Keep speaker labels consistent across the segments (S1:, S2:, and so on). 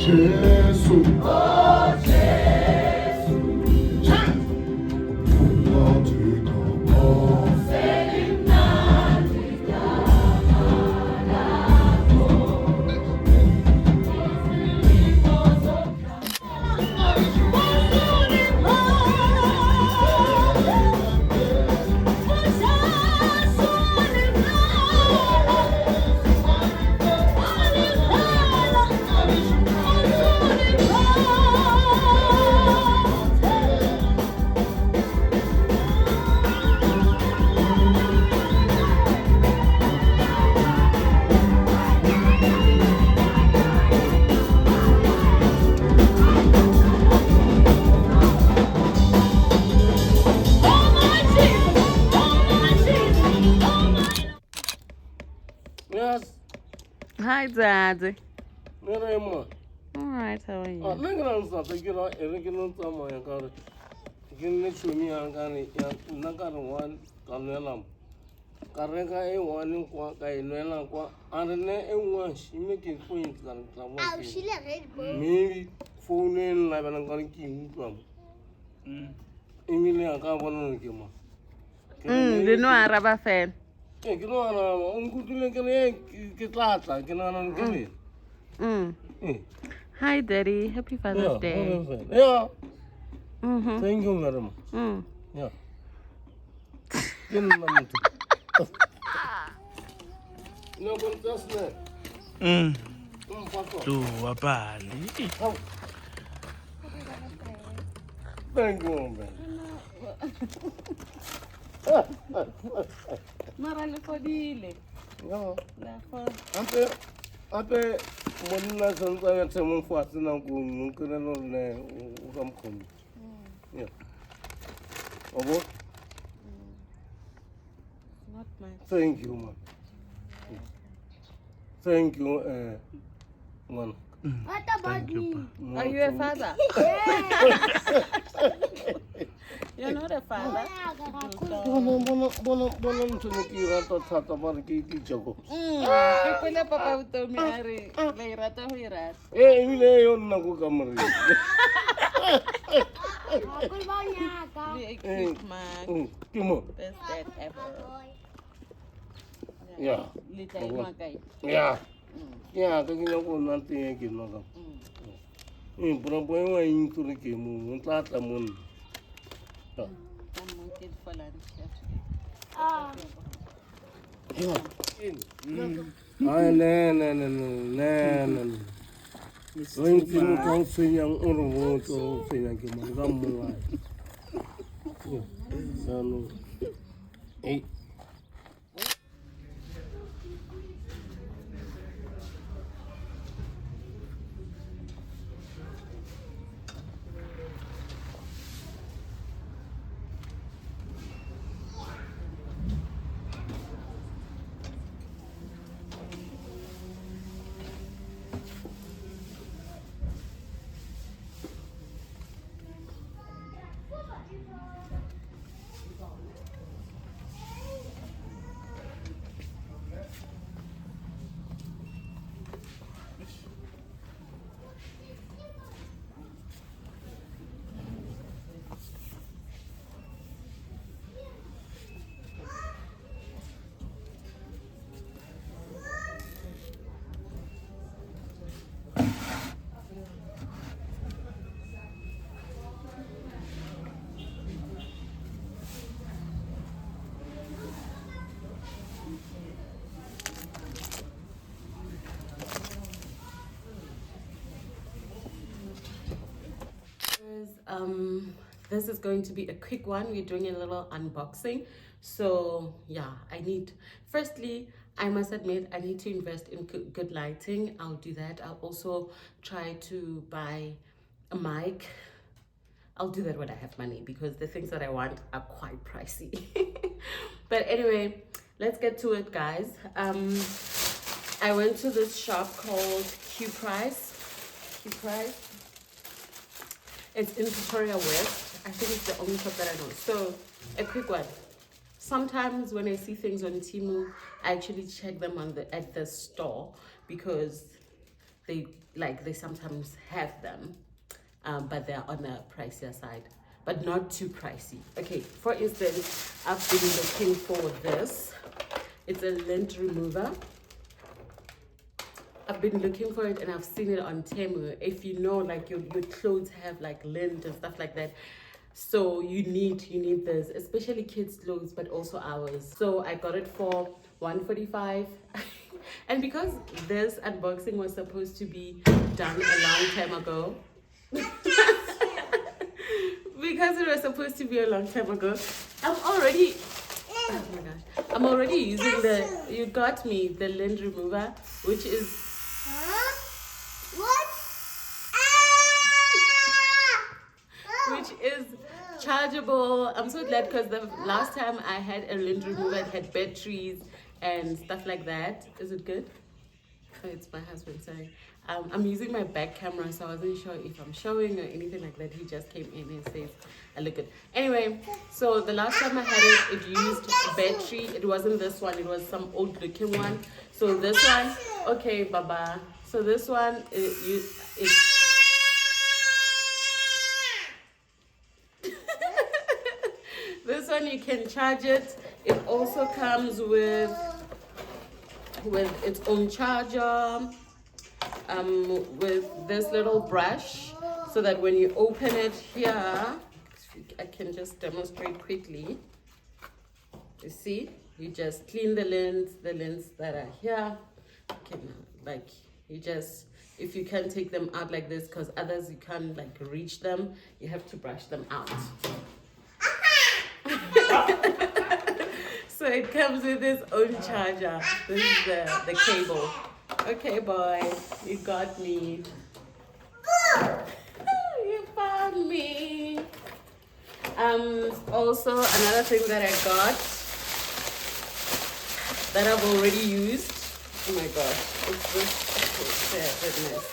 S1: Yes.
S2: Hi, Dad.
S1: Where am I?
S2: All right, how are you?
S1: Nigga, I'm taking on everything on some of your car. You can let me and Nagar one, Kanelam. Kareka, a one in Quaka, Nella, and then one she making points and maybe phone in like I'm going to keep from Emilia Carbon.
S2: You know I'm a rubber fan.
S1: You know, I'm good to get lata, can I get it?
S2: Hi, Daddy. Happy Father's Day.
S1: Yeah.
S2: Mm-hmm.
S1: Thank you, madam. Yeah. No, but that's not.
S3: Tu wapali.
S1: Thank you, man.
S2: Marale fodile.
S1: No.
S2: La
S1: Ate monna santa ya temo fast na ku nkene no ne ukam kom. Yeah. Obo?
S2: Not much.
S1: Thank you, man. Thank you, man.
S4: What about me?
S2: Are you a father?
S4: Yes.
S2: You're not a father.
S1: Bono ntse ke rata thata ba re ke itjego.
S2: Ke pele papa o tomi a re le rata ho irata.
S1: Ebile yo nna go ka more.
S4: Uncle Bonyaka.
S2: Be a cute man.
S1: Ke mo.
S2: Best dad ever.
S1: Yeah.
S2: Litla ima kai.
S1: Yeah. Yeah, ka ke go nna teng ke nna ka. Pura boy wa intore ke mo ntla tla mo.
S2: I'm wanted for lunch.
S1: Ay, no. When you don't see young or want to say, I can come alive. Hey.
S2: This is going to be a quick one. We're doing a little unboxing. So yeah, firstly, I must admit, I need to invest in good lighting. I'll do that. I'll also try to buy a mic. I'll do that when I have money because the things that I want are quite pricey. But anyway, let's get to it, guys. I went to this shop called Q Price. It's in Pretoria West. I think it's the only shop that I know. So, a quick one. Sometimes when I see things on Temu, I actually check them at the store because they sometimes have them, but they're on a pricier side, but not too pricey. Okay, for instance, I've been looking for this. It's a lint remover. I've been looking for it and I've seen it on Temu. If you know, like your clothes have like lint and stuff like that, so you need this, especially kids' clothes, but also ours. So I got it for $145. And because this unboxing was supposed to be done a long time ago, because it was supposed to be a long time ago, I'm already using you got me, the lint remover, which is
S4: What?
S2: which is chargeable. I'm so glad because the last time I had a lint remover, it had batteries and stuff like that. Is it good? Oh, it's my husband, sorry. I'm using my back camera, so I wasn't sure if I'm showing or anything like that. He just came in and says I look good. Anyway, so the last time I had it used battery. It wasn't this one, it was some old looking one. So this one, okay, baba. So this one this one you can charge it. It also comes with its own charger, with this little brush, so that when you open it here, I can just demonstrate quickly. You see, you just clean the lens that are here. If you can take them out like this, because others you can't like reach them, you have to brush them out. So it comes with its own charger. This is the cable. Okay, boy, you got me. You found me. Also another thing that I got that I've already used. Oh my gosh, it's this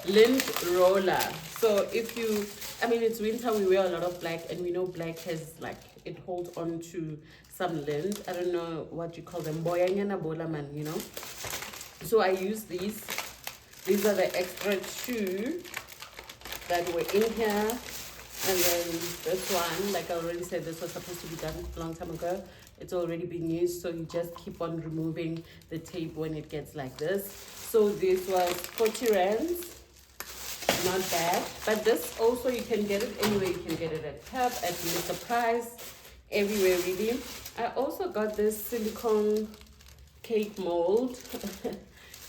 S2: lint roller. So if you, it's winter, we wear a lot of black, and we know black has it holds on to some lint. I don't know what you call them, boyanyana bolaman, you know. So I use these. These are the extra two that were in here. And then this one, like I already said, this was supposed to be done a long time ago. It's already been used, so you just keep on removing the tape when it gets like this. So this was 40 rands. Not bad. But this also, you can get it anywhere. You can get it at Pub, at Mr. Price, everywhere really. I also got this silicone cake mold.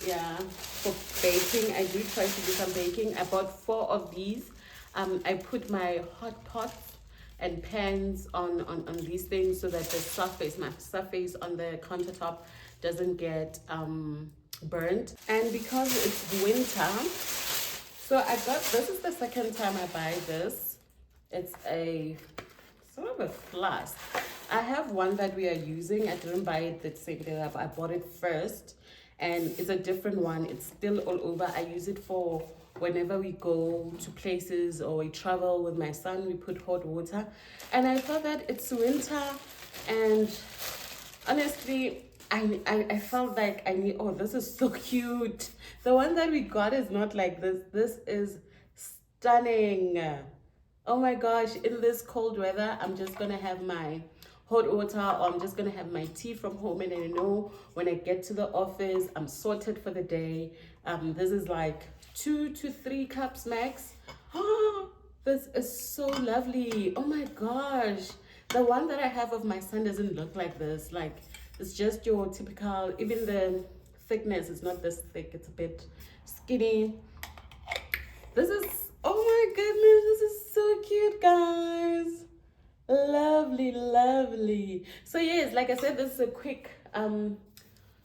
S2: Yeah, for baking. I do try to do some baking. I bought 4 of these. I put my hot pots and pans on these things so that my surface on the countertop doesn't get burnt. And because it's winter, so I got, this is the second time I buy this. It's a sort of a flask. I have one that we are using. I didn't buy it the same day. I bought it first, and it's a different one. It's still all over. I use it for whenever we go to places or we travel with my son. We put hot water, and I thought that it's winter, and honestly, I felt like I need, oh, this is so cute. The one that we got is not like this. This is stunning. Oh my gosh, in this cold weather, I'm just gonna have my hot water, or I'm just gonna have my tea from home, and I know when I get to the office, I'm sorted for the day. This is like 2 to 3 cups max. Oh, this is so lovely. Oh my gosh. The one that I have of my son doesn't look like this. Like, it's just your typical, even the thickness is not this thick. It's a bit skinny. This is, oh my goodness, this is so cute, guys. Lovely, lovely. So yes, like I said, this is a quick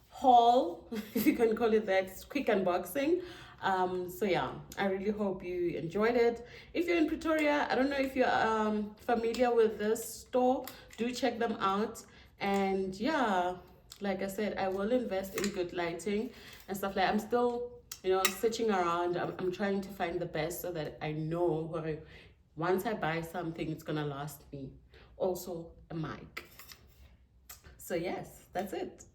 S2: haul, if you can call it that. It's quick unboxing. So yeah, I really hope you enjoyed it. If you're in Pretoria, I don't know if you're familiar with this store, do check them out. And yeah, like I said, I will invest in good lighting and stuff like that. I'm still, searching around. I'm trying to find the best so that I know where once I buy something, it's gonna last me. Also a mic. So yes, that's it.